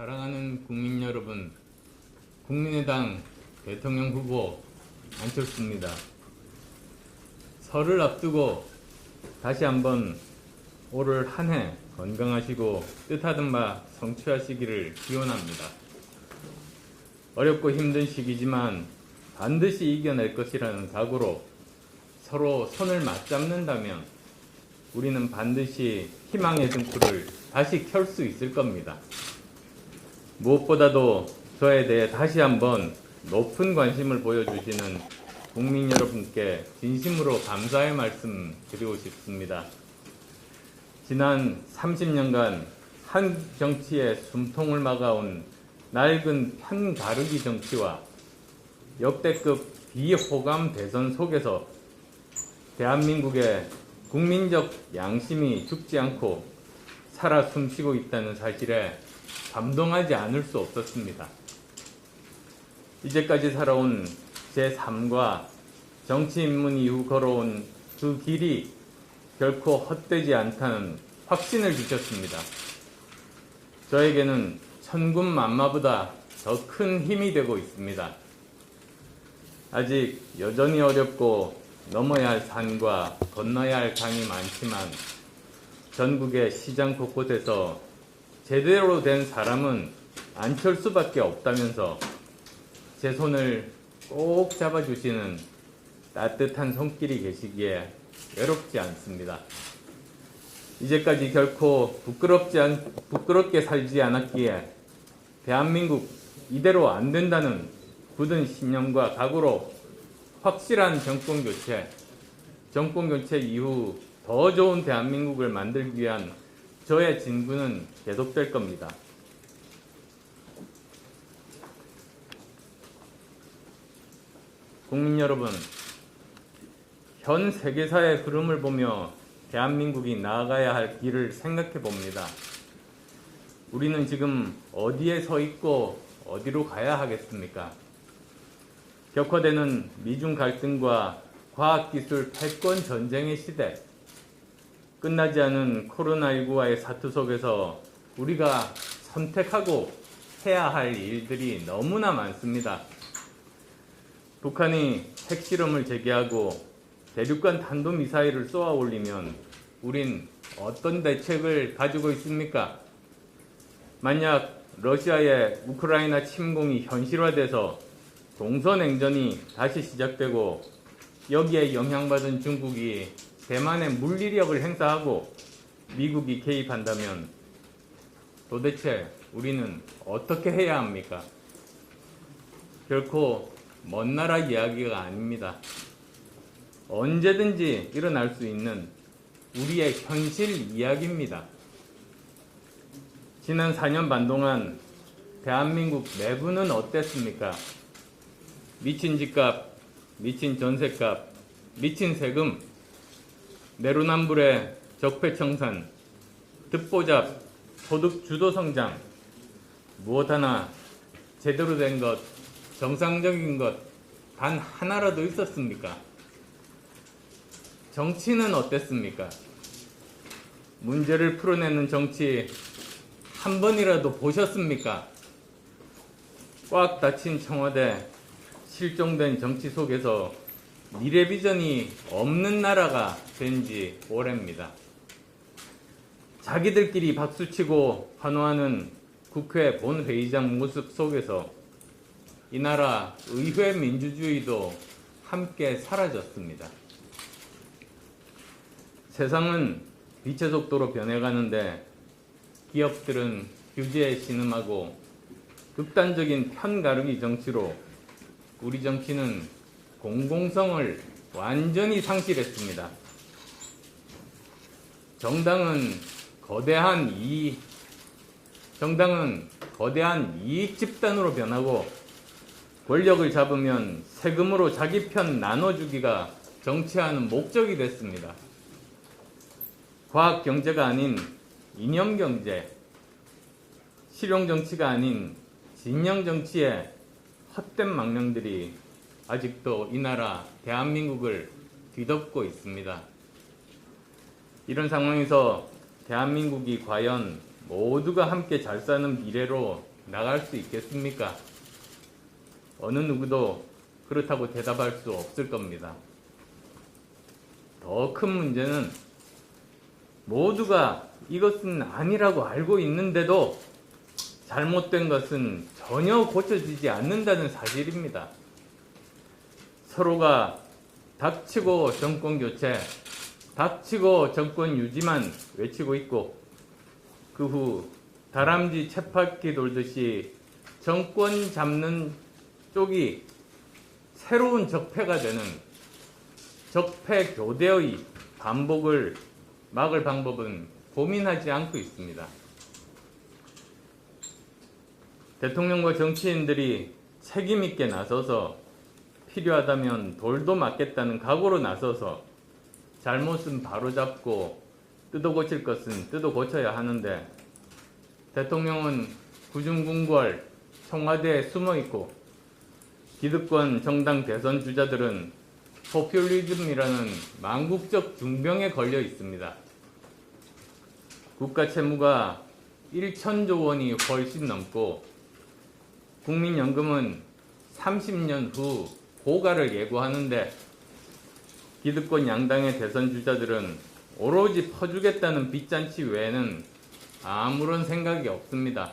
사랑하는 국민 여러분, 국민의당 대통령 후보 안철수입니다. 설을 앞두고 다시 한번 올 한 해 건강하시고 뜻하던 바 성취하시기를 기원합니다. 어렵고 힘든 시기지만 반드시 이겨낼 것이라는 각오로 서로 손을 맞잡는다면 우리는 반드시 희망의 등불을 다시 켤 수 있을 겁니다. 무엇보다도 저에 대해 다시 한번 높은 관심을 보여주시는 국민 여러분께 진심으로 감사의 말씀 드리고 싶습니다. 지난 30년간 한 정치의 숨통을 막아온 낡은 편가르기 정치와 역대급 비호감 대선 속에서 대한민국의 국민적 양심이 죽지 않고 살아 숨쉬고 있다는 사실에 감동하지 않을 수 없었습니다. 이제까지 살아온 제 삶과 정치 입문 이후 걸어온 그 길이 결코 헛되지 않다는 확신을 주셨습니다. 저에게는 천군만마보다 더 큰 힘이 되고 있습니다. 아직 여전히 어렵고 넘어야 할 산과 건너야 할 강이 많지만 전국의 시장 곳곳에서 제대로 된 사람은 안철수밖에 없다면서 제 손을 꼭 잡아주시는 따뜻한 손길이 계시기에 외롭지 않습니다. 이제까지 결코 부끄럽게 살지 않았기에 대한민국 이대로 안 된다는 굳은 신념과 각오로 확실한 정권교체 이후 더 좋은 대한민국을 만들기 위한 저의 진군은 계속될 겁니다. 국민 여러분, 현 세계사의 흐름을 보며 대한민국이 나아가야 할 길을 생각해 봅니다. 우리는 지금 어디에 서 있고 어디로 가야 하겠습니까? 격화되는 미중 갈등과 과학기술 패권 전쟁의 시대, 끝나지 않은 코로나19와의 사투 속에서 우리가 선택하고 해야 할 일들이 너무나 많습니다. 북한이 핵실험을 재개하고 대륙간 탄도미사일을 쏘아 올리면 우린 어떤 대책을 가지고 있습니까? 만약 러시아의 우크라이나 침공이 현실화돼서 동서냉전이 다시 시작되고 여기에 영향받은 중국이 대만에 물리력을 행사하고 미국이 개입한다면 도대체 우리는 어떻게 해야 합니까? 결코 먼 나라 이야기가 아닙니다. 언제든지 일어날 수 있는 우리의 현실 이야기입니다. 지난 4년 반 동안 대한민국 내부는 어땠습니까? 미친 집값, 미친 전셋값, 미친 세금, 내로남불의 적폐청산, 듣보잡, 소득 주도 성장, 무엇 하나 제대로 된 것, 정상적인 것 단 하나라도 있었습니까? 정치는 어땠습니까? 문제를 풀어내는 정치 한 번이라도 보셨습니까? 꽉 닫힌 청와대, 실종된 정치 속에서 미래 비전이 없는 나라가 된 지 오래입니다. 자기들끼리 박수치고 환호하는 국회 본회의장 모습 속에서 이 나라 의회 민주주의도 함께 사라졌습니다. 세상은 빛의 속도로 변해가는데 기업들은 규제에 신음하고 극단적인 편가르기 정치로 우리 정치는 공공성을 완전히 상실했습니다. 정당은 거대한 이익 집단으로 변하고 권력을 잡으면 세금으로 자기 편 나눠주기가 정치하는 목적이 됐습니다. 과학 경제가 아닌 이념 경제, 실용 정치가 아닌 진영 정치의 헛된 망령들이 아직도 이 나라 대한민국을 뒤덮고 있습니다. 이런 상황에서 대한민국이 과연 모두가 함께 잘 사는 미래로 나갈 수 있겠습니까? 어느 누구도 그렇다고 대답할 수 없을 겁니다. 더 큰 문제는 모두가 이것은 아니라고 알고 있는데도 잘못된 것은 전혀 고쳐지지 않는다는 사실입니다. 서로가 닥치고 정권 교체, 닥치고 정권 유지만 외치고 있고 그 후 다람쥐 쳇바퀴 돌듯이 정권 잡는 쪽이 새로운 적폐가 되는 적폐 교대의 반복을 막을 방법은 고민하지 않고 있습니다. 대통령과 정치인들이 책임있게 나서서 필요하다면 돌도 맞겠다는 각오로 나서서 잘못은 바로잡고 뜯어 고칠 것은 뜯어 고쳐야 하는데 대통령은 구중궁궐 청와대에 숨어있고 기득권 정당 대선 주자들은 포퓰리즘이라는 망국적 중병에 걸려 있습니다. 국가 채무가 1천조 원이 훨씬 넘고 국민연금은 30년 후 고갈을 예고하는데 기득권 양당의 대선 주자들은 오로지 퍼주겠다는 빚잔치 외에는 아무런 생각이 없습니다.